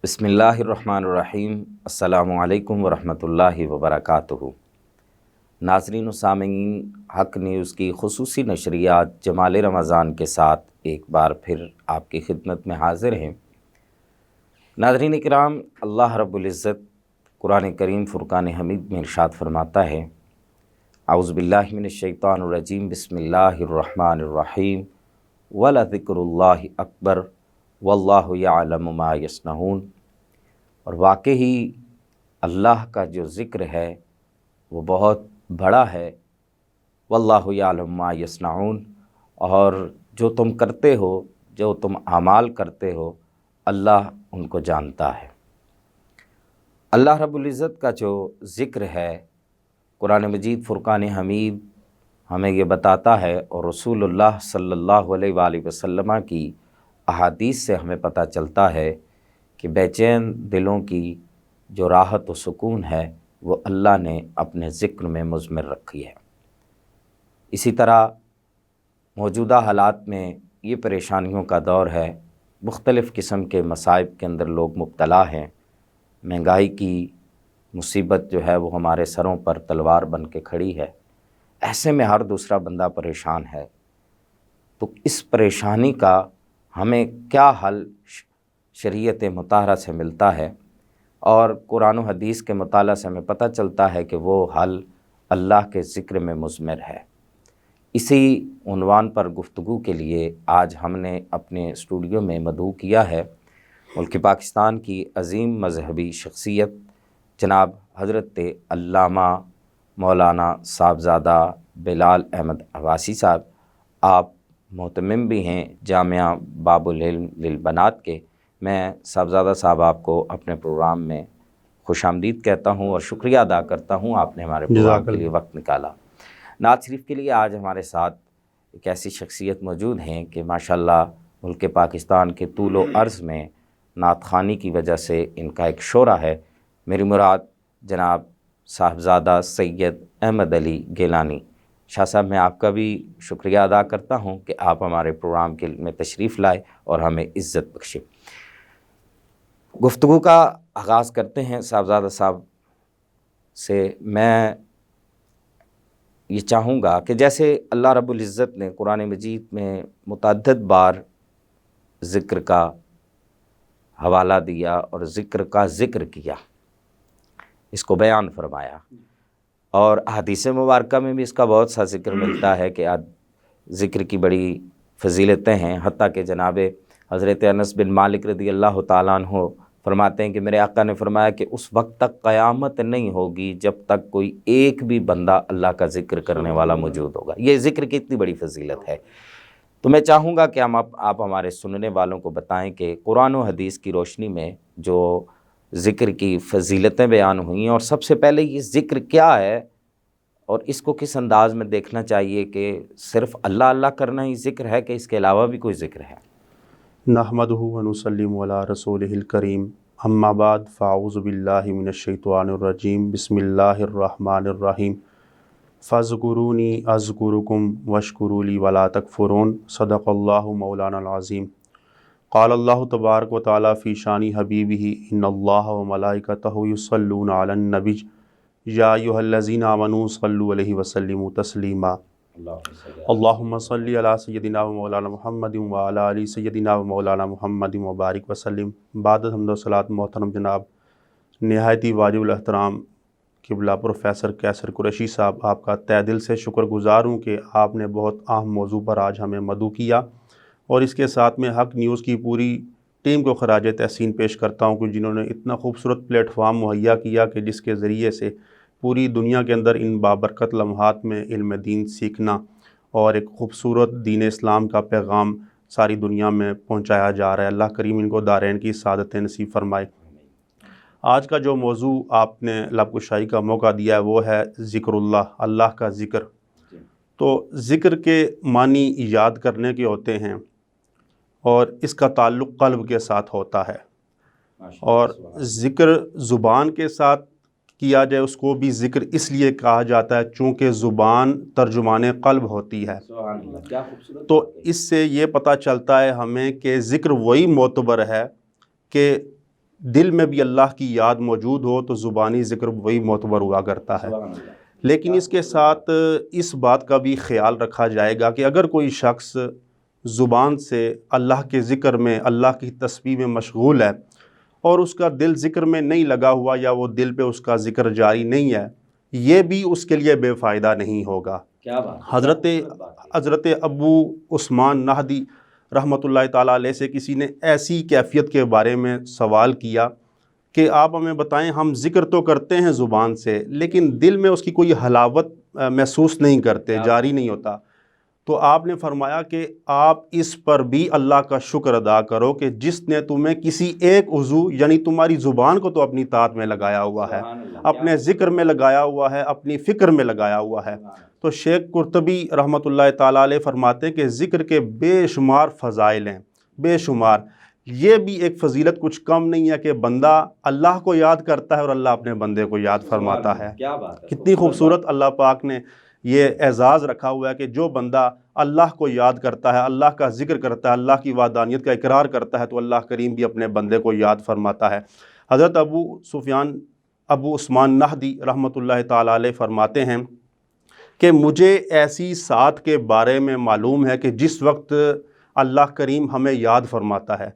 بسم اللہ الرحمن الرحیم۔ السلام علیکم ورحمۃ اللہ وبرکاتہ۔ ناظرین و سامعین، حق نیوز کی خصوصی نشریات جمال رمضان کے ساتھ ایک بار پھر آپ کی خدمت میں حاضر ہیں۔ ناظرین اکرام، اللہ رب العزت قرآن کریم فرقان حمید میں ارشاد فرماتا ہے، اعوذ باللہ من الشیطان الرجیم، بسم اللہ الرحمن الرحیم، وَلَذِكْرُ اللَّهِ اکبر واللہ یعلم ما یصنعون۔ اور واقعی اللہ کا جو ذکر ہے وہ بہت بڑا ہے، واللہ یعلم ما یصنعون، اور جو تم کرتے ہو، جو تم اعمال کرتے ہو، اللہ ان کو جانتا ہے۔ اللہ رب العزت کا جو ذکر ہے قرآن مجید فرقان حمید ہمیں یہ بتاتا ہے، اور رسول اللہ صلی اللہ علیہ وآلہ وسلم کی احادیث سے ہمیں پتہ چلتا ہے کہ بے چین دلوں کی جو راحت و سکون ہے وہ اللہ نے اپنے ذکر میں مضمر رکھی ہے۔ اسی طرح موجودہ حالات میں یہ پریشانیوں کا دور ہے، مختلف قسم کے مصائب کے اندر لوگ مبتلا ہیں، مہنگائی کی مصیبت جو ہے وہ ہمارے سروں پر تلوار بن کے کھڑی ہے، ایسے میں ہر دوسرا بندہ پریشان ہے۔ تو اس پریشانی کا ہمیں کیا حل شریعت مطہرہ سے ملتا ہے، اور قرآن و حدیث کے مطالعہ سے ہمیں پتہ چلتا ہے کہ وہ حل اللہ کے ذکر میں مضمر ہے۔ اسی عنوان پر گفتگو کے لیے آج ہم نے اپنے اسٹوڈیو میں مدعو کیا ہے ملک پاکستان کی عظیم مذہبی شخصیت جناب حضرت علامہ مولانا صاحبزادہ بلال احمد عباسی صاحب۔ آپ محتمم بھی ہیں جامعہ باب العلم للبنات کے۔ میں صاحبزادہ صاحب آپ کو اپنے پروگرام میں خوش آمدید کہتا ہوں اور شکریہ ادا کرتا ہوں، آپ نے ہمارے پروگرام کے لیے وقت نکالا۔ نعت شریف کے لیے آج ہمارے ساتھ ایک ایسی شخصیت موجود ہیں کہ ماشاءاللہ ملک پاکستان کے طول و عرض میں نعت خوانی کی وجہ سے ان کا ایک شہرہ ہے۔ میری مراد جناب صاحبزادہ سید احمد علی گیلانی شاہ صاحب، میں آپ کا بھی شکریہ ادا کرتا ہوں کہ آپ ہمارے پروگرام کے میں تشریف لائے اور ہمیں عزت بخشے۔ گفتگو کا آغاز کرتے ہیں صاحبزادہ صاحب سے۔ میں یہ چاہوں گا کہ جیسے اللہ رب العزت نے قرآن مجید میں متعدد بار ذکر کا حوالہ دیا اور ذکر کا ذکر کیا، اس کو بیان فرمایا، اور احادیث مبارکہ میں بھی اس کا بہت سا ذکر ملتا ہے کہ ذکر کی بڑی فضیلتیں ہیں، حتیٰ کہ جناب حضرت انس بن مالک رضی اللہ تعالیٰ عنہ فرماتے ہیں کہ میرے آقا نے فرمایا کہ اس وقت تک قیامت نہیں ہوگی جب تک کوئی ایک بھی بندہ اللہ کا ذکر کرنے والا موجود ہوگا۔ یہ ذکر کی اتنی بڑی فضیلت ہے۔ تو میں چاہوں گا کہ آپ ہمارے سننے والوں کو بتائیں کہ قرآن و حدیث کی روشنی میں جو ذکر کی فضیلتیں بیان ہوئیں، اور سب سے پہلے یہ ذکر کیا ہے اور اس کو کس انداز میں دیکھنا چاہیے، کہ صرف اللہ اللہ کرنا ہی ذکر ہے کہ اس کے علاوہ بھی کوئی ذکر ہے؟ نحمدہ ونسلم علی رسولہ الکریم، اما بعد، فاعوذ باللہ من الشیطان الرجیم، بسم اللہ الرحمن الرحیم، فاذکرونی اذکرکم واشکروا لی ولا تکفرون، صدق اللہ مولانا العظیم۔ قال اللہ تبارک و تعالی فی شان حبیبہ، ان اللہ وملائکتہ یصلون علی النبی یا ایھا الذین آمنوا صلوا علیہ وسلموا تسلیما۔ اللہم صلی علی سیدنا و مولانا محمد وعلی آل سیدنا و مولانا محمد وبارک وسلم۔ بعد حمد و صلاۃ، محترم جناب نہایت ہی واجب الاحترام قبلہ پروفیسر کیسر قریشی صاحب، آپ کا تہ دل سے شکر گزار ہوں کہ آپ نے بہت اہم موضوع پر آج ہمیں مدعو کیا، اور اس کے ساتھ میں حق نیوز کی پوری ٹیم کو خراج تحسین پیش کرتا ہوں کہ جنہوں نے اتنا خوبصورت پلیٹ فارم مہیا کیا کہ جس کے ذریعے سے پوری دنیا کے اندر ان بابرکت لمحات میں علم دین سیکھنا اور ایک خوبصورت دین اسلام کا پیغام ساری دنیا میں پہنچایا جا رہا ہے۔ اللہ کریم ان کو دارین کی سعادت نصیب فرمائے۔ آج کا جو موضوع آپ نے لب کشائی کا موقع دیا ہے وہ ہے ذکر اللہ، اللہ کا ذکر۔ تو ذکر کے معنی یاد کرنے کے ہوتے ہیں، اور اس کا تعلق قلب کے ساتھ ہوتا ہے، اور ذکر زبان کے ساتھ کیا جائے اس کو بھی ذکر اس لیے کہا جاتا ہے چونکہ زبان ترجمان قلب ہوتی ہے۔ تو اس سے یہ پتہ چلتا ہے ہمیں کہ ذکر وہی معتبر ہے کہ دل میں بھی اللہ کی یاد موجود ہو تو زبانی ذکر وہی معتبر ہوا کرتا ہے۔ لیکن اس کے ساتھ اس بات کا بھی خیال رکھا جائے گا کہ اگر کوئی شخص زبان سے اللہ کے ذکر میں، اللہ کی تسبیح میں مشغول ہے اور اس کا دل ذکر میں نہیں لگا ہوا، یا وہ دل پہ اس کا ذکر جاری نہیں ہے، یہ بھی اس کے لیے بے فائدہ نہیں ہوگا۔ کیا بات حضرت ابو عثمان نہدی رحمۃ اللہ تعالیٰ علیہ سے کسی نے ایسی کیفیت کے بارے میں سوال کیا کہ آپ ہمیں بتائیں، ہم ذکر تو کرتے ہیں زبان سے لیکن دل میں اس کی کوئی حلاوت محسوس نہیں کرتے، جاری نہیں ہوتا۔ تو آپ نے فرمایا کہ آپ اس پر بھی اللہ کا شکر ادا کرو کہ جس نے تمہیں کسی ایک عضو یعنی تمہاری زبان کو تو اپنی طاعت میں لگایا ہوا ہے، اپنے ذکر میں لگایا ہوا ہے، اپنی فکر میں لگایا ہوا ہے۔ تو شیخ قرطبی رحمۃ اللہ تعالیٰ علیہ فرماتے ہیں کہ ذکر کے بے شمار فضائل ہیں، بے شمار۔ یہ بھی ایک فضیلت کچھ کم نہیں ہے کہ بندہ اللہ کو یاد کرتا ہے اور اللہ اپنے بندے کو یاد فرماتا ہے۔ کیا بات ہے، کتنی خوبصورت اللہ پاک نے یہ اعزاز رکھا ہوا ہے کہ جو بندہ اللہ کو یاد کرتا ہے، اللہ کا ذکر کرتا ہے، اللہ کی وحدانیت کا اقرار کرتا ہے، تو اللہ کریم بھی اپنے بندے کو یاد فرماتا ہے۔ حضرت ابو عثمان نہدی رحمۃ اللہ تعالیٰ علیہ فرماتے ہیں کہ مجھے ایسی سات کے بارے میں معلوم ہے کہ جس وقت اللہ کریم ہمیں یاد فرماتا ہے۔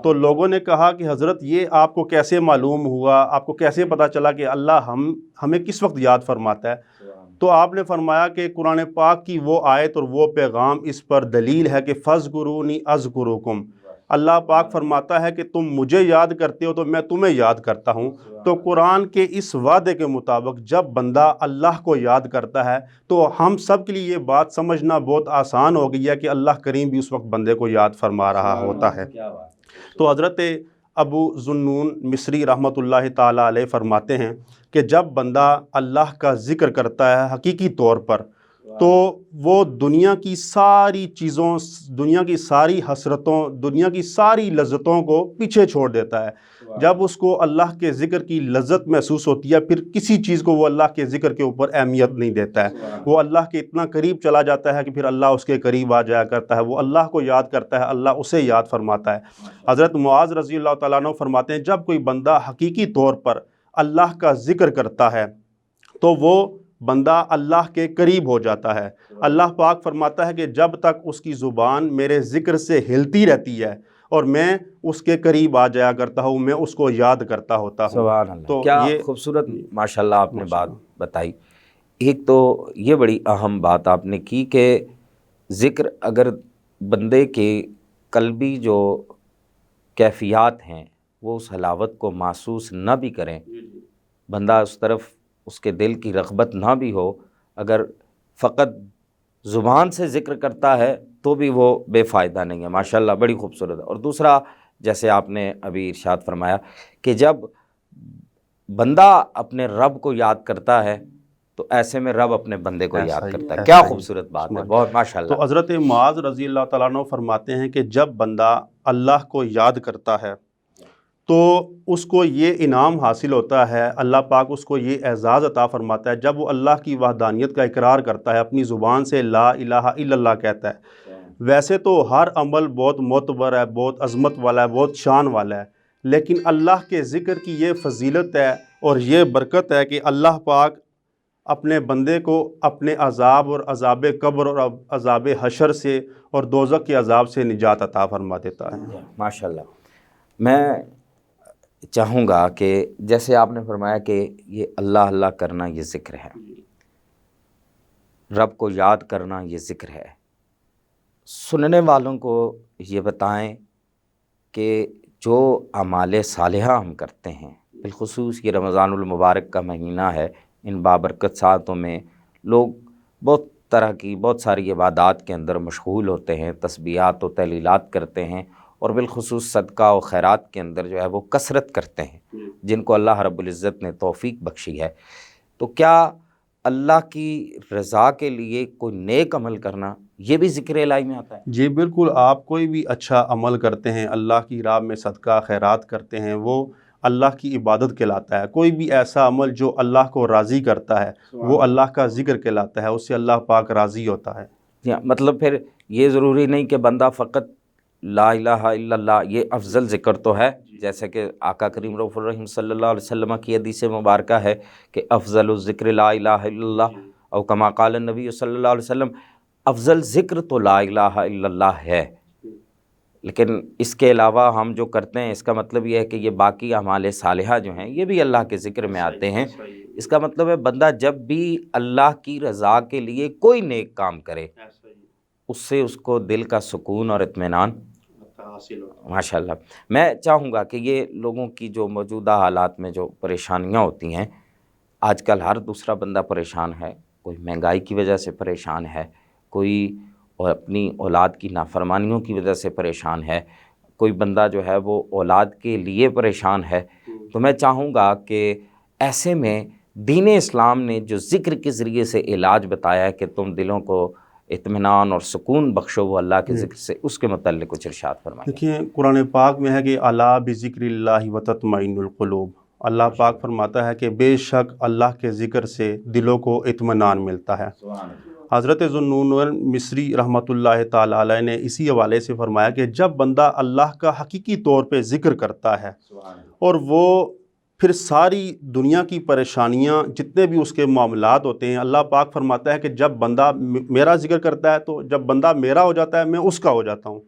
تو لوگوں نے کہا کہ حضرت یہ آپ کو کیسے معلوم ہوا، آپ کو کیسے پتہ چلا کہ اللہ ہمیں کس وقت یاد فرماتا ہے؟ تو آپ نے فرمایا کہ قرآن پاک کی وہ آیت اور وہ پیغام اس پر دلیل ہے کہ فَاذْكُرُونِي أَذْكُرُكُمْ۔ اللہ پاک فرماتا ہے کہ تم مجھے یاد کرتے ہو تو میں تمہیں یاد کرتا ہوں۔ تو قرآن کے اس وعدے کے مطابق جب بندہ اللہ کو یاد کرتا ہے تو ہم سب کے لیے یہ بات سمجھنا بہت آسان ہو گئی ہے کہ اللہ کریم بھی اس وقت بندے کو یاد فرما رہا ہوتا ہے۔ تو حضرت ابو ذنون مصری رحمۃ اللہ تعالیٰ علیہ فرماتے ہیں کہ جب بندہ اللہ کا ذکر کرتا ہے حقیقی طور پر تو وہ دنیا کی ساری چیزوں، دنیا کی ساری حسرتوں، دنیا کی ساری لذتوں کو پیچھے چھوڑ دیتا ہے۔ جب اس کو اللہ کے ذکر کی لذت محسوس ہوتی ہے پھر کسی چیز کو وہ اللہ کے ذکر کے اوپر اہمیت نہیں دیتا ہے، وہ اللہ کے اتنا قریب چلا جاتا ہے کہ پھر اللہ اس کے قریب آ جایا کرتا ہے، وہ اللہ کو یاد کرتا ہے، اللہ اسے یاد فرماتا ہے۔ حضرت معاذ رضی اللہ تعالیٰ عنہ فرماتے ہیں جب کوئی بندہ حقیقی طور پر اللہ کا ذکر کرتا ہے تو وہ بندہ اللہ کے قریب ہو جاتا ہے۔ اللہ پاک فرماتا ہے کہ جب تک اس کی زبان میرے ذکر سے ہلتی رہتی ہے اور میں اس کے قریب آ جایا کرتا ہوں، میں اس کو یاد کرتا ہوتا ہوں۔ سبحان اللہ، تو کیا یہ خوبصورت ماشاءاللہ آپ نے بات بتائی۔ ایک تو یہ بڑی اہم بات آپ نے کی کہ ذکر اگر بندے کے قلبی جو کیفیات ہیں وہ اس حلاوت کو محسوس نہ بھی کریں، بندہ اس طرف اس کے دل کی رغبت نہ بھی ہو، اگر فقط زبان سے ذکر کرتا ہے تو بھی وہ بے فائدہ نہیں ہے۔ ماشاءاللہ بڑی خوبصورت ہے۔ اور دوسرا جیسے آپ نے ابھی ارشاد فرمایا کہ جب بندہ اپنے رب کو یاد کرتا ہے تو ایسے میں رب اپنے بندے کو یاد کرتا ہے۔ کیا خوبصورت بات ہے، بہت ماشاءاللہ۔ تو حضرت معاذ رضی اللہ تعالیٰ عنہ فرماتے ہیں کہ جب بندہ اللہ کو یاد کرتا ہے تو اس کو یہ انعام حاصل ہوتا ہے، اللہ پاک اس کو یہ اعزاز عطا فرماتا ہے جب وہ اللہ کی وحدانیت کا اقرار کرتا ہے، اپنی زبان سے لا الہ الا اللہ کہتا ہے۔ ویسے تو ہر عمل بہت معتبر ہے، بہت عظمت والا ہے، بہت شان والا ہے، لیکن اللہ کے ذکر کی یہ فضیلت ہے اور یہ برکت ہے کہ اللہ پاک اپنے بندے کو اپنے عذاب اور عذاب قبر اور عذاب حشر سے اور دوزخ کے عذاب سے نجات عطا فرما دیتا ہے۔ ماشاءاللہ۔ میں چاہوں گا کہ جیسے آپ نے فرمایا کہ یہ اللہ اللہ کرنا یہ ذکر ہے، رب کو یاد کرنا یہ ذکر ہے، سننے والوں کو یہ بتائیں کہ جو اعمال صالحہ ہم کرتے ہیں، بالخصوص یہ رمضان المبارک کا مہینہ ہے، ان بابرکت ساعتوں میں لوگ بہت طرح کی بہت ساری عبادات کے اندر مشغول ہوتے ہیں، تسبیحات و تحلیلات کرتے ہیں، اور بالخصوص صدقہ و خیرات کے اندر جو ہے وہ کثرت کرتے ہیں جن کو اللہ رب العزت نے توفیق بخشی ہے۔ تو کیا اللہ کی رضا کے لیے کوئی نیک عمل کرنا یہ بھی ذکر الہی میں آتا ہے؟ جی بالکل، آپ کوئی بھی اچھا عمل کرتے ہیں، اللہ کی راہ میں صدقہ خیرات کرتے ہیں، وہ اللہ کی عبادت کہلاتا ہے۔ کوئی بھی ایسا عمل جو اللہ کو راضی کرتا ہے وہ اللہ کا ذکر کہلاتا ہے، اس سے اللہ پاک راضی ہوتا ہے۔ مطلب پھر یہ ضروری نہیں کہ بندہ فقط لا الہ الا اللہ یہ افضل ذکر تو ہے، جیسے کہ آقا کریم رؤوف الرحیم صلی اللہ علیہ وسلم کی حدیث مبارکہ ہے کہ افضل الذکر لا الہ الا اللہ، او کما قال النبی صلی اللہ علیہ وسلم، افضل ذکر تو لا الہ الا اللہ ہے، لیکن اس کے علاوہ ہم جو کرتے ہیں اس کا مطلب یہ ہے کہ یہ باقی اعمال صالحہ جو ہیں یہ بھی اللہ کے ذکر میں آتے ہیں۔ اس کا مطلب ہے بندہ جب بھی اللہ کی رضا کے لیے کوئی نیک کام کرے اس سے اس کو دل کا سکون اور اطمینان ماشاء اللہ۔ میں چاہوں گا کہ یہ لوگوں کی جو موجودہ حالات میں جو پریشانیاں ہوتی ہیں، آج کل ہر دوسرا بندہ پریشان ہے، کوئی مہنگائی کی وجہ سے پریشان ہے، کوئی اور اپنی اولاد کی نافرمانیوں کی وجہ سے پریشان ہے، کوئی بندہ جو ہے وہ اولاد کے لیے پریشان ہے۔ تو میں چاہوں گا کہ ایسے میں دین اسلام نے جو ذکر کے ذریعے سے علاج بتایا ہے کہ تم دلوں کو اطمینان اور سکون بخشو وہ اللہ کے ذکر سے، اس کے متعلق کچھ ارشاد فرمائیں۔ دیکھیے قرآن پاک میں ہے کہ الا بذکر اللہ وتطمئن القلوب، اللہ پاک فرماتا ہے کہ بے شک اللہ کے ذکر سے دلوں کو اطمینان ملتا ہے۔ حضرت ذوالنون مصری رحمۃ اللہ تعالیٰ علیہ نے اسی حوالے سے فرمایا کہ جب بندہ اللہ کا حقیقی طور پہ ذکر کرتا ہے اور وہ پھر ساری دنیا کی پریشانیاں جتنے بھی اس کے معاملات ہوتے ہیں، اللہ پاک فرماتا ہے کہ جب بندہ میرا ذکر کرتا ہے تو جب بندہ میرا ہو جاتا ہے میں اس کا ہو جاتا ہوں،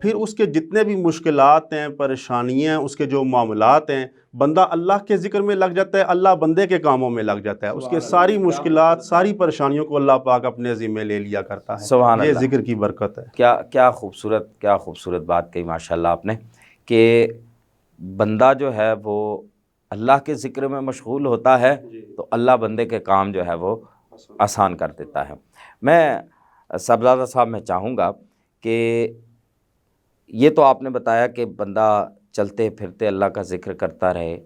پھر اس کے جتنے بھی مشکلات ہیں، پریشانیاں، اس کے جو معاملات ہیں، بندہ اللہ کے ذکر میں لگ جاتا ہے، اللہ بندے کے کاموں میں لگ جاتا ہے، اس کے ساری مشکلات، ساری پریشانیوں کو اللہ پاک اپنے ذمہ لے لیا کرتا ہے۔ سبحان یہ اللہ، ذکر کی برکت ہے۔ کیا خوبصورت بات کہی ماشاءاللہ آپ نے، کہ بندہ جو ہے وہ اللہ کے ذکر میں مشغول ہوتا ہے تو اللہ بندے کے کام جو ہے وہ آسان کر دیتا ہے۔ میں صاحبزادہ صاحب میں چاہوں گا کہ یہ تو آپ نے بتایا کہ بندہ چلتے پھرتے اللہ کا ذکر کرتا رہے،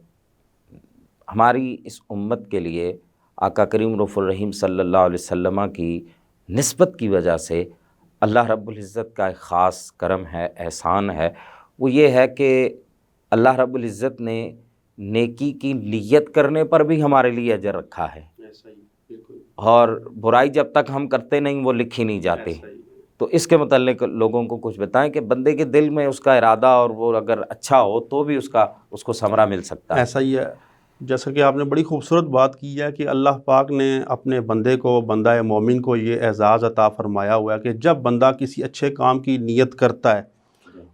ہماری اس امت کے لیے آقا کریم رؤوف الرحیم صلی اللہ علیہ وسلم کی نسبت کی وجہ سے اللہ رب العزت کا ایک خاص کرم ہے، احسان ہے، وہ یہ ہے کہ اللہ رب العزت نے نیکی کی نیت کرنے پر بھی ہمارے لیے اجر رکھا ہے، اور برائی جب تک ہم کرتے نہیں وہ لکھی نہیں جاتی۔ تو اس کے متعلق لوگوں کو کچھ بتائیں کہ بندے کے دل میں اس کا ارادہ اور وہ اگر اچھا ہو تو بھی اس کو ثمرہ مل سکتا ہے۔ ایسا ہی ہے، جیسا کہ آپ نے بڑی خوبصورت بات کی ہے کہ اللہ پاک نے اپنے بندے کو، بندہ مومن کو یہ اعزاز عطا فرمایا ہوا ہے کہ جب بندہ کسی اچھے کام کی نیت کرتا ہے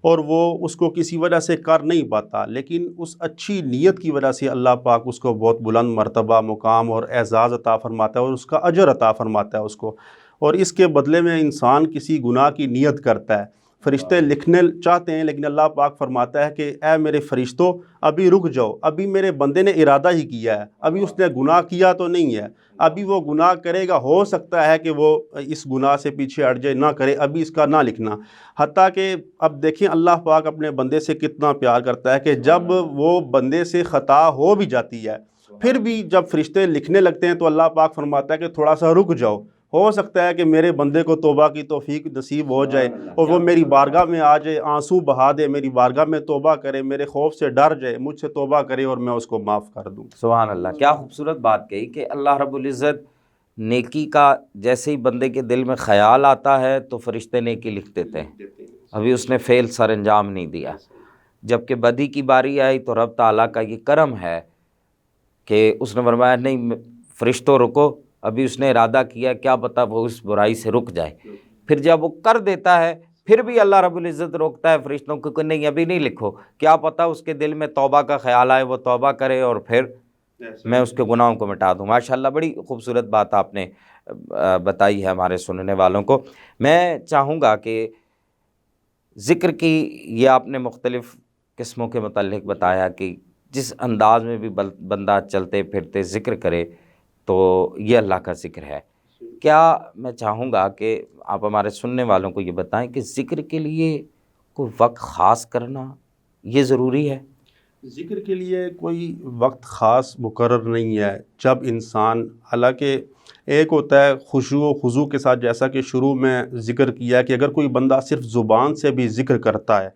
اور وہ اس کو کسی وجہ سے کر نہیں پاتا، لیکن اس اچھی نیت کی وجہ سے اللہ پاک اس کو بہت بلند مرتبہ، مقام اور اعزاز عطا فرماتا ہے اور اس کا اجر عطا فرماتا ہے اس کو، اور اس کے بدلے میں انسان کسی گناہ کی نیت کرتا ہے، فرشتے لکھنے چاہتے ہیں لیکن اللہ پاک فرماتا ہے کہ اے میرے فرشتوں ابھی رک جاؤ، ابھی میرے بندے نے ارادہ ہی کیا ہے، ابھی اس نے گناہ کیا تو نہیں ہے، ابھی وہ گناہ کرے گا، ہو سکتا ہے کہ وہ اس گناہ سے پیچھے ہٹ جائے، نہ کرے، ابھی اس کا نہ لکھنا۔ حتیٰ کہ اب دیکھیں اللہ پاک اپنے بندے سے کتنا پیار کرتا ہے کہ جب وہ بندے سے خطا ہو بھی جاتی ہے پھر بھی جب فرشتے لکھنے لگتے ہیں تو اللہ پاک فرماتا ہے کہ تھوڑا سا رک جاؤ، ہو سکتا ہے کہ میرے بندے کو توبہ کی توفیق نصیب ہو جائے اور وہ میری بارگاہ میں آ جائے، آنسو بہا دے، میری بارگاہ میں توبہ کرے، میرے خوف سے ڈر جائے، مجھ سے توبہ کرے اور میں اس کو معاف کر دوں۔ سبحان اللہ، کیا خوبصورت بات کہی کہ اللہ رب العزت نیکی کا جیسے ہی بندے کے دل میں خیال آتا ہے تو فرشتے نیکی لکھ دیتے ہیں، ابھی اس نے فعل سر انجام نہیں دیا، جبکہ بدی کی باری آئی تو رب تعالیٰ کا یہ کرم ہے کہ اس نے فرمایا نہیں فرشتوں رکو، ابھی اس نے ارادہ کیا، کیا پتہ وہ اس برائی سے رک جائے، پھر جب وہ کر دیتا ہے پھر بھی اللہ رب العزت روکتا ہے فرشتوں کو کہ نہیں ابھی نہیں لکھو، کیا پتہ اس کے دل میں توبہ کا خیال آئے، وہ توبہ کرے اور پھر میں اس کے گناہوں کو مٹا دوں۔ ماشاءاللہ بڑی خوبصورت بات آپ نے بتائی ہے ہمارے سننے والوں کو۔ میں چاہوں گا کہ ذکر کی یہ آپ نے مختلف قسموں کے متعلق بتایا کہ جس انداز میں بھی بندہ چلتے پھرتے ذکر کرے تو یہ اللہ کا ذکر ہے۔ کیا میں چاہوں گا کہ آپ ہمارے سننے والوں کو یہ بتائیں کہ ذکر کے لیے کوئی وقت خاص کرنا یہ ضروری ہے؟ ذکر کے لیے کوئی وقت خاص مقرر نہیں ہے، جب انسان، حالانکہ ایک ہوتا ہے خشوع و خضوع کے ساتھ، جیسا کہ شروع میں ذکر کیا کہ اگر کوئی بندہ صرف زبان سے بھی ذکر کرتا ہے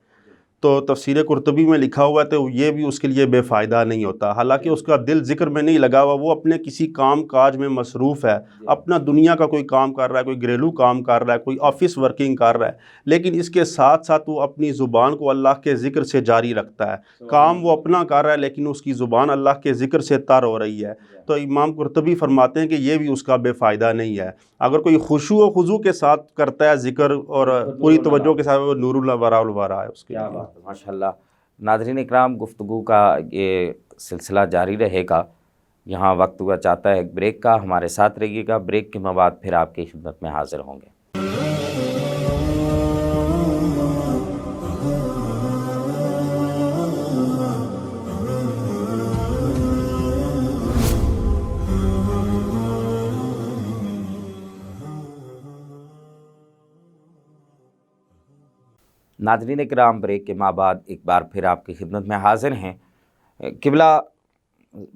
تو تفسیر قرطبی میں لکھا ہوا ہے تو یہ بھی اس کے لیے بے فائدہ نہیں ہوتا، حالانکہ اس کا دل ذکر میں نہیں لگا ہوا، وہ اپنے کسی کام کاج میں مصروف ہے، اپنا دنیا کا کوئی کام کر رہا ہے، کوئی گھریلو کام کر رہا ہے، کوئی آفس ورکنگ کر رہا ہے، لیکن اس کے ساتھ ساتھ وہ اپنی زبان کو اللہ کے ذکر سے جاری رکھتا ہے، کام وہ اپنا کر رہا ہے لیکن اس کی زبان اللہ کے ذکر سے تر ہو رہی ہے، تو امام قرطبی فرماتے ہیں کہ یہ بھی اس کا بے فائدہ نہیں ہے۔ اگر کوئی خشوع و خضوع کے ساتھ کرتا ہے ذکر اور پوری توجہ کے ساتھ، وہ نور اللہ ورا الورا ہے اس کے کیا لیے۔ بات ہے، ماشاء اللہ۔ ناظرین اکرام، گفتگو کا یہ سلسلہ جاری رہے گا، یہاں وقت ہوا چاہتا ہے ایک بریک کا، ہمارے ساتھ رہیے گا، بریک کے بعد پھر آپ کی خدمت میں حاضر ہوں گے۔ ناظرین کرام، بریک کے بعد ایک بار پھر آپ کی خدمت میں حاضر ہیں۔ قبلہ،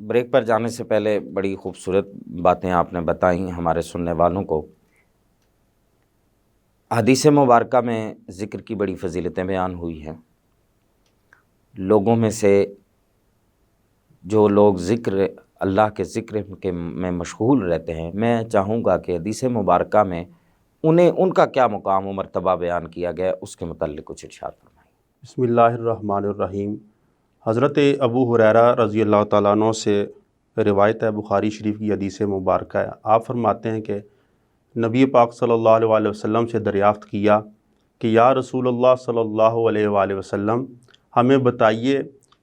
بریک پر جانے سے پہلے بڑی خوبصورت باتیں آپ نے بتائیں ہمارے سننے والوں کو۔ حدیث مبارکہ میں ذکر کی بڑی فضیلتیں بیان ہوئی ہیں۔ لوگوں میں سے جو لوگ اللہ کے ذکر میں مشغول رہتے ہیں، میں چاہوں گا کہ حدیث مبارکہ میں ان کا کیا مقام و مرتبہ بیان کیا گیا، اس کے متعلق کچھ ارشاد فرمائیں۔ بسم اللہ الرحمن الرحیم۔ حضرت ابو ہریرہ رضی اللہ تعالیٰ عنہ سے روایت ہے، بخاری شریف کی حدیث مبارکہ ہے۔ آپ فرماتے ہیں کہ نبی پاک صلی اللہ علیہ وآلہ وسلم سے دریافت کیا کہ یا رسول اللہ صلی اللہ علیہ وآلہ وسلم، ہمیں بتائیے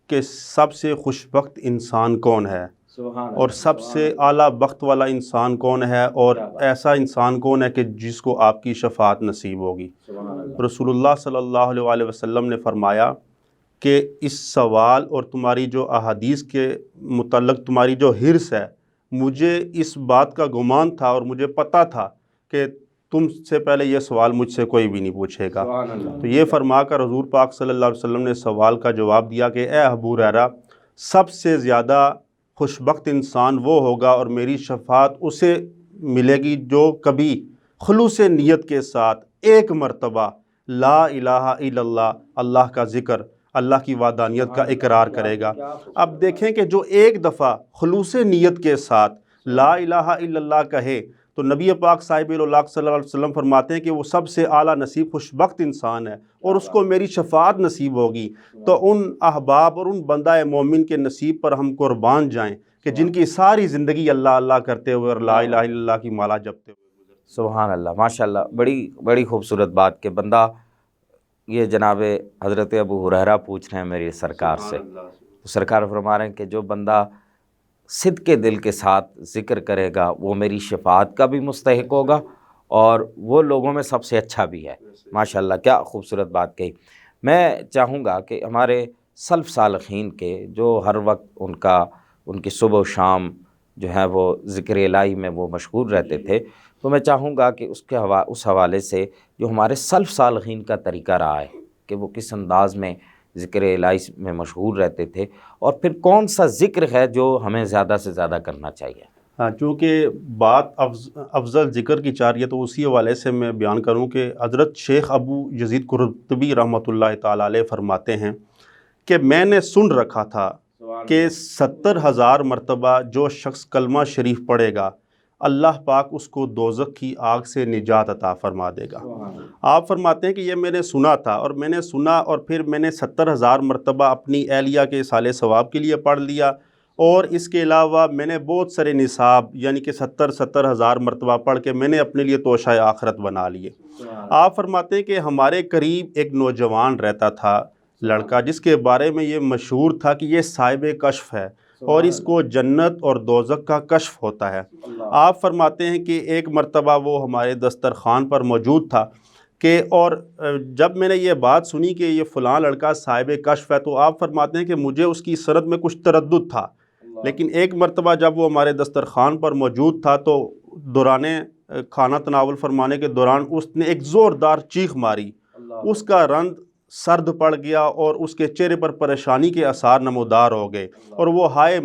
کہ سب سے خوش بخت انسان کون ہے، اور سب سے اعلیٰ بخت والا انسان کون ہے، اور ایسا انسان کون ہے کہ جس کو آپ کی شفاعت نصیب ہوگی۔ رسول اللہ صلی اللہ علیہ وآلہ وسلم نے فرمایا کہ اس سوال اور تمہاری جو احادیث کے متعلق تمہاری جو حرص ہے، مجھے اس بات کا گمان تھا اور مجھے پتہ تھا کہ تم سے پہلے یہ سوال مجھ سے کوئی بھی نہیں پوچھے گا۔ تو یہ فرما کر حضور پاک صلی اللہ علیہ وسلم نے سوال کا جواب دیا کہ اے ابو ہریرہ، سب سے زیادہ خوش بخت انسان وہ ہوگا اور میری شفاعت اسے ملے گی جو کبھی خلوص نیت کے ساتھ ایک مرتبہ لا الہ الا اللہ، اللہ کا ذکر، اللہ کی وحدانیت کا اقرار کرے گا۔ اب دیکھیں کہ جو ایک دفعہ خلوص نیت کے ساتھ لا الہ الا اللہ کہے تو نبی پاک صاحب الاولاق صلی اللہ علیہ وسلم فرماتے ہیں کہ وہ سب سے اعلیٰ نصیب خوش بخت انسان ہے اور اس کو میری شفاعت نصیب ہوگی۔ تو ان احباب اور ان بندہ مومن کے نصیب پر ہم قربان جائیں کہ جن کی ساری زندگی اللہ اللہ کرتے ہوئے اور لا الہ الا اللہ کی مالا جپتے ہوئے گزر۔ سبحان اللہ، ماشاء اللہ، بڑی خوبصورت بات کہ بندہ، یہ جناب حضرت ابو ہریرہ پوچھ رہے ہیں میری سرکار سے، تو سرکار فرما رہے ہیں کہ جو بندہ صدق کے دل کے ساتھ ذکر کرے گا وہ میری شفاعت کا بھی مستحق ہوگا اور وہ لوگوں میں سب سے اچھا بھی ہے۔ ماشاءاللہ، کیا خوبصورت بات کہی۔ میں چاہوں گا کہ ہمارے سلف صالحین کے جو ہر وقت ان کی صبح و شام جو ہے وہ ذکر الہی میں وہ مشغول رہتے تھے، تو میں چاہوں گا کہ اس حوالے سے جو ہمارے سلف صالحین کا طریقہ رہا ہے کہ وہ کس انداز میں ذکر الہی میں مشغول رہتے تھے، اور پھر کون سا ذکر ہے جو ہمیں زیادہ سے زیادہ کرنا چاہیے۔ ہاں، چونکہ بات افضل ذکر کی چاہ رہی ہے تو اسی حوالے سے میں بیان کروں کہ حضرت شیخ ابو یزید قرطبی رحمۃ اللہ تعالیٰ علیہ فرماتے ہیں کہ میں نے سن رکھا تھا کہ 70,000 مرتبہ جو شخص کلمہ شریف پڑھے گا اللہ پاک اس کو دوزخ کی آگ سے نجات عطا فرما دے گا۔ آپ فرماتے ہیں کہ یہ میں نے سنا تھا اور پھر میں نے 70,000 مرتبہ اپنی اہلیہ کے اصالِ ثواب کے لیے پڑھ لیا، اور اس کے علاوہ میں نے بہت سارے نصاب یعنی کہ 70,000 مرتبہ پڑھ کے میں نے اپنے لیے توشہ آخرت بنا لیے۔ آپ فرماتے ہیں کہ ہمارے قریب ایک نوجوان رہتا تھا، لڑکا، جس کے بارے میں یہ مشہور تھا کہ یہ صاحب کشف ہے اور اس کو جنت اور دوزخ کا کشف ہوتا ہے۔ آپ فرماتے ہیں کہ ایک مرتبہ وہ ہمارے دسترخوان پر موجود تھا اور جب میں نے یہ بات سنی کہ یہ فلاں لڑکا صاحب کشف ہے، تو آپ فرماتے ہیں کہ مجھے اس کی سند میں کچھ تردد تھا، لیکن ایک مرتبہ جب وہ ہمارے دسترخوان پر موجود تھا تو دوران کھانا تناول فرمانے کے دوران اس نے ایک زوردار چیخ ماری، اس کا رنگ سرد پڑ گیا اور اس کے چہرے پر پریشانی کے آثار نمودار ہو گئے اور وہ ہائے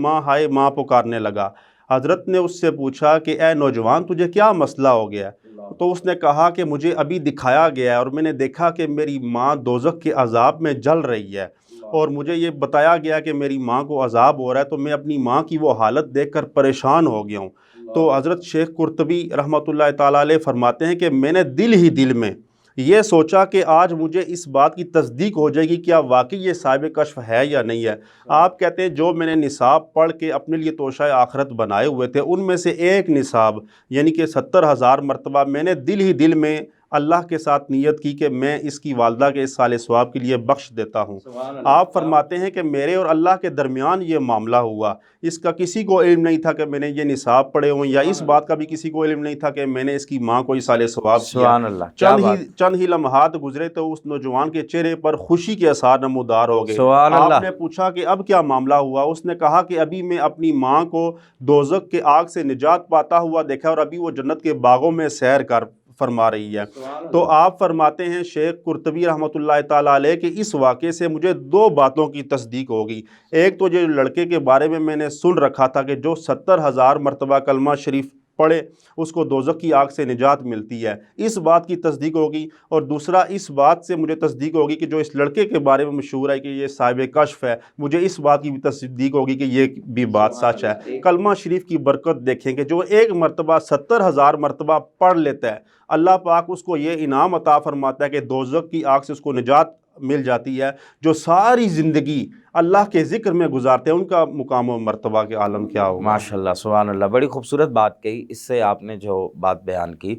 ماں پکارنے لگا۔ حضرت نے اس سے پوچھا کہ اے نوجوان، تجھے کیا مسئلہ ہو گیا؟ تو اس نے کہا کہ مجھے ابھی دکھایا گیا ہے اور میں نے دیکھا کہ میری ماں دوزخ کے عذاب میں جل رہی ہے، اور مجھے یہ بتایا گیا کہ میری ماں کو عذاب ہو رہا ہے، تو میں اپنی ماں کی وہ حالت دیکھ کر پریشان ہو گیا ہوں۔ تو حضرت شیخ قرطبی رحمۃ اللہ تعالیٰ علیہ فرماتے ہیں کہ میں نے دل ہی دل میں یہ سوچا کہ آج مجھے اس بات کی تصدیق ہو جائے گی کیا واقعی یہ صاحب کشف ہے یا نہیں ہے۔ آپ کہتے ہیں جو میں نے نصاب پڑھ کے اپنے لیے توشہ آخرت بنائے ہوئے تھے، ان میں سے ایک نصاب یعنی کہ 70,000 مرتبہ میں نے دل ہی دل میں اللہ کے ساتھ نیت کی کہ میں اس کی والدہ کے اس سال ثواب کے لیے بخش دیتا ہوں۔ آپ فرماتے ہیں کہ میرے اور اللہ کے درمیان یہ معاملہ ہوا، اس کا کسی کو علم نہیں تھا کہ میں نے یہ نصاب پڑھے ہوں، یا اس بات کا بھی کسی کو علم نہیں تھا کہ میں نے اس کی ماں کو سال ثواب کیا۔ سبحان اللہ، کیا بات، چند ہی لمحات گزرے تو اس نوجوان کے چہرے پر خوشی کے آثار نمودار ہو گئے۔ سبحان اللہ۔ آپ نے پوچھا کہ اب کیا معاملہ ہوا؟ اس نے کہا کہ ابھی میں اپنی ماں کو دوزخ کے آگ سے نجات پاتا ہوا دیکھا، اور ابھی وہ جنت کے باغوں میں سیر کر فرما رہی ہے۔ تو آپ فرماتے ہیں شیخ قرطبی رحمۃ اللہ تعالیٰ علیہ کہ اس واقعے سے مجھے دو باتوں کی تصدیق ہوگی۔ ایک تو جو لڑکے کے بارے میں نے سن رکھا تھا کہ جو 70,000 مرتبہ کلمہ شریف پڑھے اس کو دوزخ کی آگ سے نجات ملتی ہے، اس بات کی تصدیق ہوگی۔ اور دوسرا اس بات سے مجھے تصدیق ہوگی کہ جو اس لڑکے کے بارے میں مشہور ہے کہ یہ صاحب کشف ہے، مجھے اس بات کی بھی تصدیق ہوگی کہ یہ بھی بات سچ ہے۔ کلمہ شریف کی برکت دیکھیں کہ جو ایک مرتبہ 70,000 مرتبہ پڑھ لیتا ہے، اللہ پاک اس کو یہ انعام عطا فرماتا ہے کہ دوزخ کی آگ سے اس کو نجات مل جاتی ہے۔ جو ساری زندگی اللہ کے ذکر میں گزارتے ہیں ان کا مقام و مرتبہ کے عالم کیا ہوگا۔ ماشاءاللہ، سبحان اللہ، بڑی خوبصورت بات کہی۔ اس سے آپ نے جو بات بیان کی،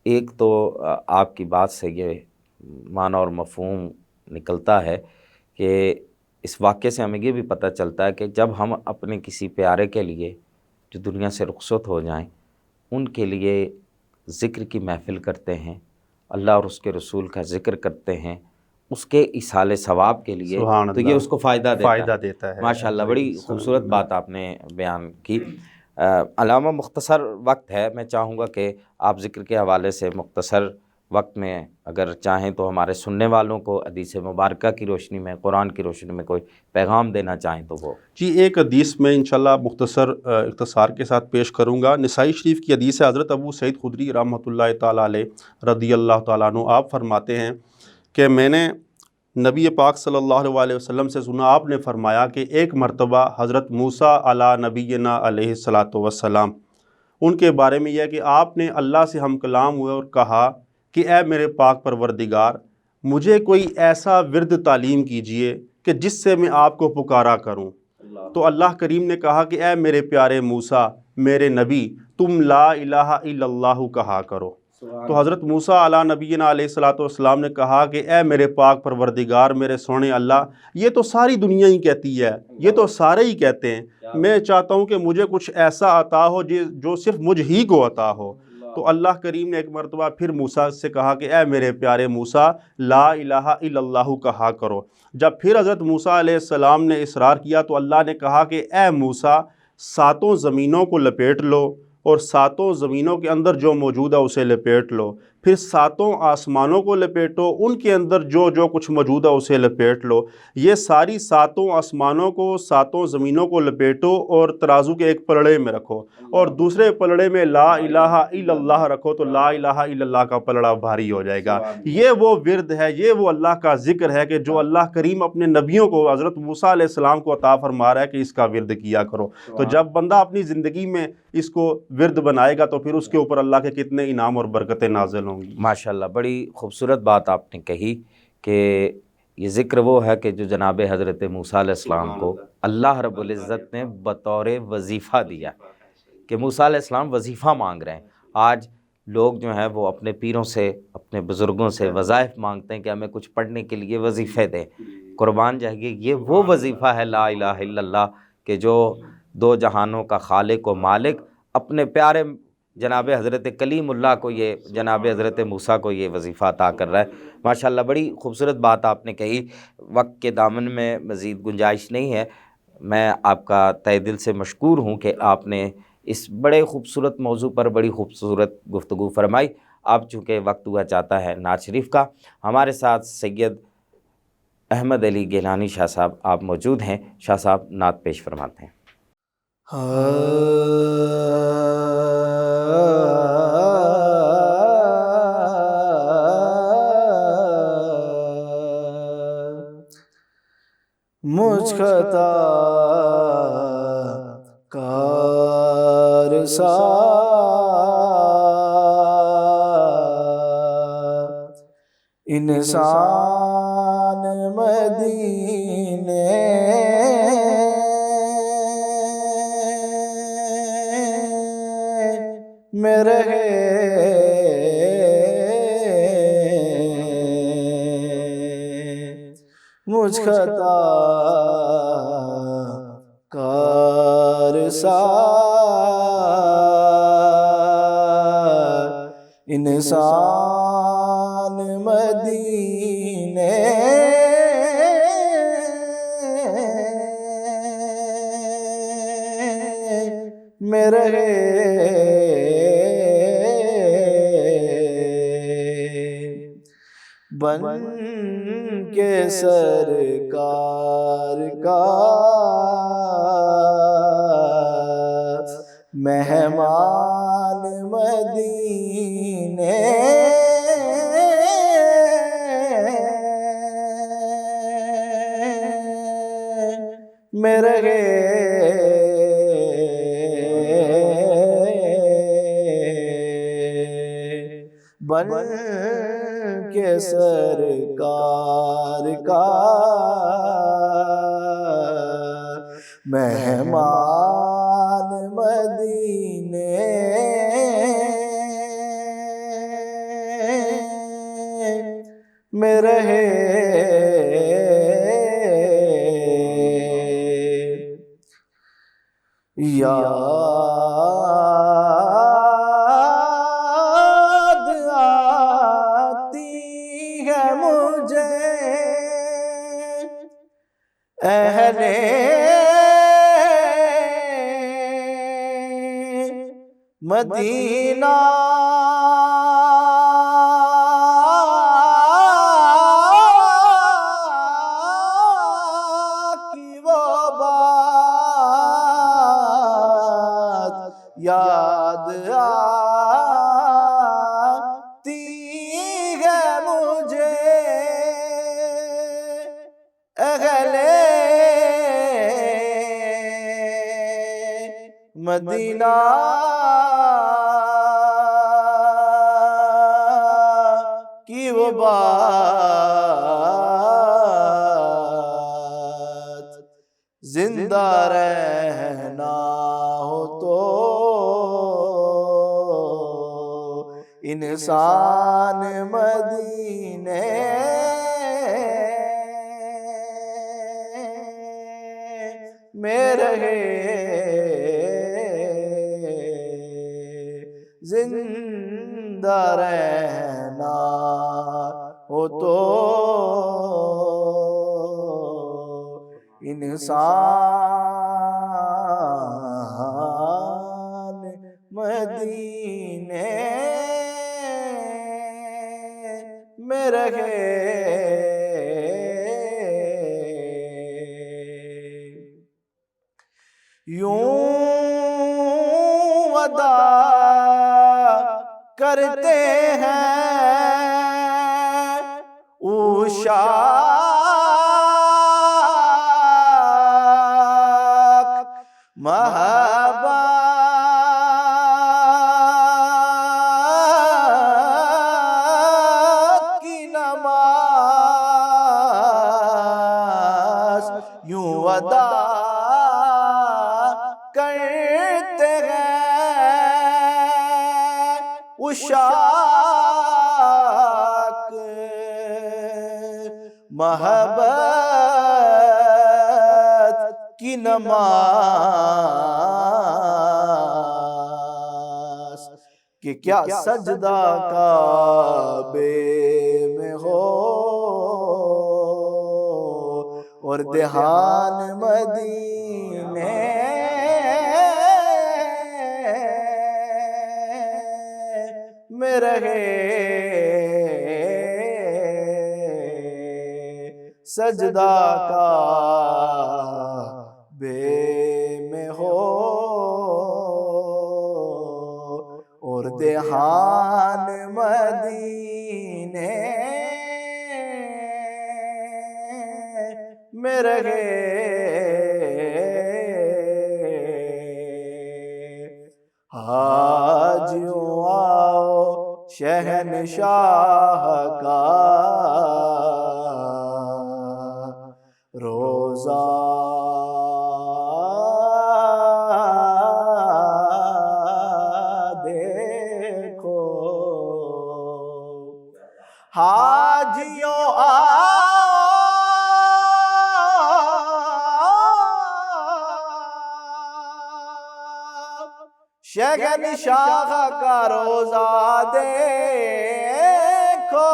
ایک تو آپ کی بات سے یہ معنی اور مفہوم نکلتا ہے کہ اس واقعے سے ہمیں یہ بھی پتہ چلتا ہے کہ جب ہم اپنے کسی پیارے کے لیے جو دنیا سے رخصت ہو جائیں ان کے لیے ذکر کی محفل کرتے ہیں، اللہ اور اس کے رسول کا ذکر کرتے ہیں، اس کے ایصال ثواب کے لیے، تو یہ اس کو فائدہ دیتا ہے۔ ماشاءاللہ، بڑی خوبصورت بات آپ نے بیان کی۔ علامہ مختصر وقت ہے، میں چاہوں گا کہ آپ ذکر کے حوالے سے مختصر وقت میں اگر چاہیں تو ہمارے سننے والوں کو حدیث مبارکہ کی روشنی میں، قرآن کی روشنی میں کوئی پیغام دینا چاہیں تو وہ۔ جی، ایک حدیث میں انشاءاللہ اختصار کے ساتھ پیش کروں گا۔ نسائی شریف کی حدیث ہے، حضرت ابو سعید خدری رحمۃ اللہ تعالیٰ علیہ رضی اللہ تعالیٰ عنہ، آپ فرماتے ہیں کہ میں نے نبی پاک صلی اللہ علیہ وسلم سے سنا، آپ نے فرمایا کہ ایک مرتبہ حضرت موسیٰ علی نبینا علیہ الصلاۃ والسلام، ان کے بارے میں یہ ہے کہ آپ نے اللہ سے ہم کلام ہوئے اور کہا کہ اے میرے پاک پروردگار، مجھے کوئی ایسا ورد تعلیم کیجئے کہ جس سے میں آپ کو پکارا کروں۔ تو اللہ کریم نے کہا کہ اے میرے پیارے موسیٰ، میرے نبی، تم لا الہ الا اللہ کہا کرو۔ تو حضرت موسیٰ علیہ نبینا علیہ الصلاۃ والسلام نے کہا کہ اے میرے پاک پروردگار، میرے سونے اللہ، یہ تو ساری دنیا ہی کہتی ہے، یہ تو سارے ہی کہتے ہیں، میں چاہتا ہوں کہ مجھے کچھ ایسا عطا ہو جو صرف مجھ ہی کو عطا ہو۔ تو اللہ کریم نے ایک مرتبہ پھر موسیٰ سے کہا کہ اے میرے پیارے موسیٰ، لا الہ الا اللہ کہا کرو۔ جب پھر حضرت موسیٰ علیہ السلام نے اصرار کیا تو اللہ نے کہا کہ اے موسیٰ، ساتوں زمینوں کو لپیٹ لو اور ساتوں زمینوں کے اندر جو موجود ہے اسے لپیٹ لو، پھر ساتوں آسمانوں کو لپیٹو، ان کے اندر جو کچھ موجود ہے اسے لپیٹ لو، یہ ساری ساتوں آسمانوں کو، ساتوں زمینوں کو لپیٹو اور ترازو کے ایک پلڑے میں رکھو، اور دوسرے پلڑے میں لا الہ الا اللہ رکھو، تو لا الہ الا اللہ کا پلڑا بھاری ہو جائے گا۔ یہ وہ ورد ہے، یہ وہ اللہ کا ذکر ہے کہ جو اللہ کریم اپنے نبیوں کو، حضرت موسیٰ علیہ السلام کو عطا فرما رہا ہے کہ اس کا ورد کیا کرو۔ تو جب بندہ اپنی زندگی میں اس کو ورد بنائے گا تو پھر اس کے اوپر اللہ کے کتنے انعام اور برکتیں نازل ہوں گی۔ ماشاءاللہ، بڑی خوبصورت بات آپ نے کہی کہ یہ ذکر وہ ہے کہ جو جناب حضرت موسیٰ علیہ السلام کو اللہ رب العزت نے بطور وظیفہ دیا، کہ موسیٰ علیہ السلام وظیفہ مانگ رہے ہیں۔ آج لوگ جو ہیں وہ اپنے پیروں سے، اپنے بزرگوں سے وظائف مانگتے ہیں کہ ہمیں کچھ پڑھنے کے لیے وظیفے دیں، قربان جائیے، یہ وہ وظیفہ ہے لا الہ الا اللہ کہ جو دو جہانوں کا خالق و مالک اپنے پیارے جناب حضرت کلیم اللہ کو، یہ جناب حضرت موسیٰ کو یہ وظیفہ عطا کر رہا ہے۔ ماشاءاللہ، بڑی خوبصورت بات آپ نے کہی۔ وقت کے دامن میں مزید گنجائش نہیں ہے، میں آپ کا تہ دل سے مشکور ہوں کہ آپ نے اس بڑے خوبصورت موضوع پر بڑی خوبصورت گفتگو فرمائی۔ اب چونکہ وقت ہوا چاہتا ہے نعت شریف کا، ہمارے ساتھ سید احمد علی گیلانی شاہ صاحب آپ موجود ہیں۔ شاہ صاحب نعت پیش فرماتے ہیں۔ مجھ خطا کار سا انسان مدینے میں رہے مجھ خطا کار سا انسان مدینے میں رہے بن کے سرکار کا مہمان مدینے میں رہے بن کے سرکار کا مہمان مدینے میں رہے یاد آتی ہے مجھے اہل مدینہ کی وہ بات یاد آتی ہے مجھے اہل مدینہ کی وہ بات زندہ رہنا ہو تو انسان مدینے میں رہے زندہ رہنا ہو تو انسان مدینے میں رہے یوں ادا کرتے ہیں عشاق محبت کی نماز یوں ادا کرتے ہیں عشاق محبت کی نماز کہ کیا سجدہ کعبے میں ہو اور دھیان مدینے میں رہے سجدہ کعبے میں ہو اور دھیان مدینے میں رہے شہنشاہ کا روزہ دیکھو حاجیوں شہنشاہ کا روزہ دیکھو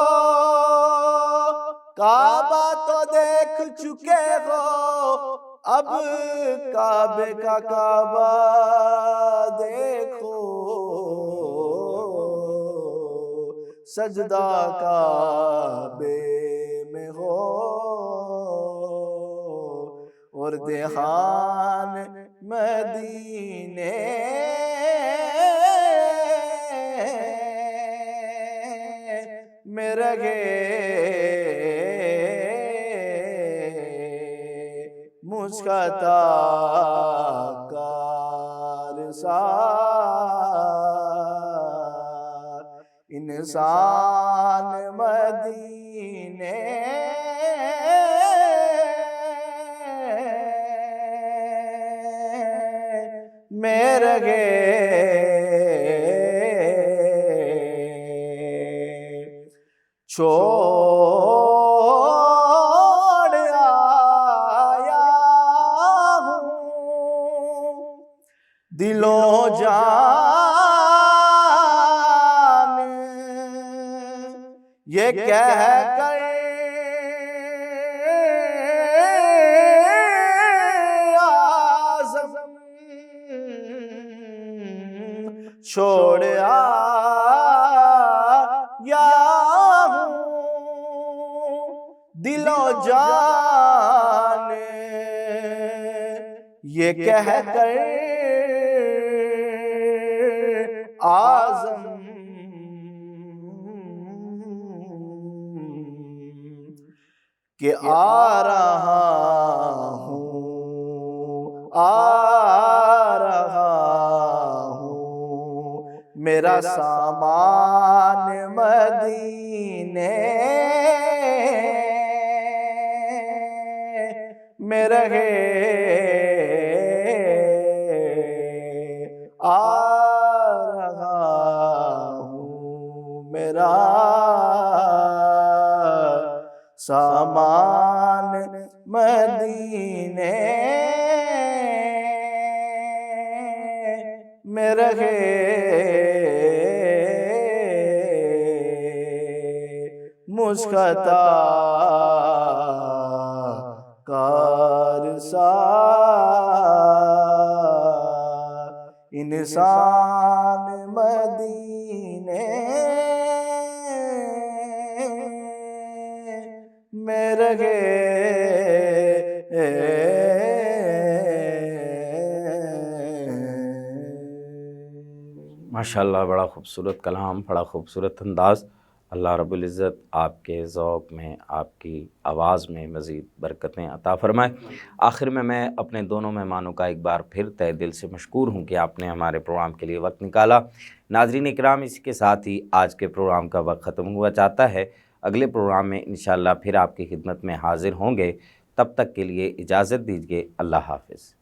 کعبہ تو دیکھ چکے ہو اب کعبے کا کعبہ دیکھو سجدہ کعبے میں ہو اور دھیان مدینے میں رہے مسکتا کارسار انسان مدینے میں رہے چھوڑ آیا ہوں دل و جان یہ کہہ کر آزم چھوڑ آیا ہوں دل و جان یہ کہہ کر آزم کہ آ رہا ہوں میرا سامان مدینے میں رہے آ رہا ہوں میرا سامان مدینے میں رہے مسکتا کارسار انسان مدینے میں رہے ماشاءاللہ بڑا خوبصورت کلام، بڑا خوبصورت انداز۔ اللہ رب العزت آپ کے ذوق میں، آپ کی آواز میں مزید برکتیں عطا فرمائے۔ آخر میں اپنے دونوں مہمانوں کا ایک بار پھر تہہ دل سے مشکور ہوں کہ آپ نے ہمارے پروگرام کے لیے وقت نکالا۔ ناظرین اکرام، اسی کے ساتھ ہی آج کے پروگرام کا وقت ختم ہوا چاہتا ہے۔ اگلے پروگرام میں انشاءاللہ پھر آپ کی خدمت میں حاضر ہوں گے۔ تب تک کے لیے اجازت دیجیے۔ اللہ حافظ۔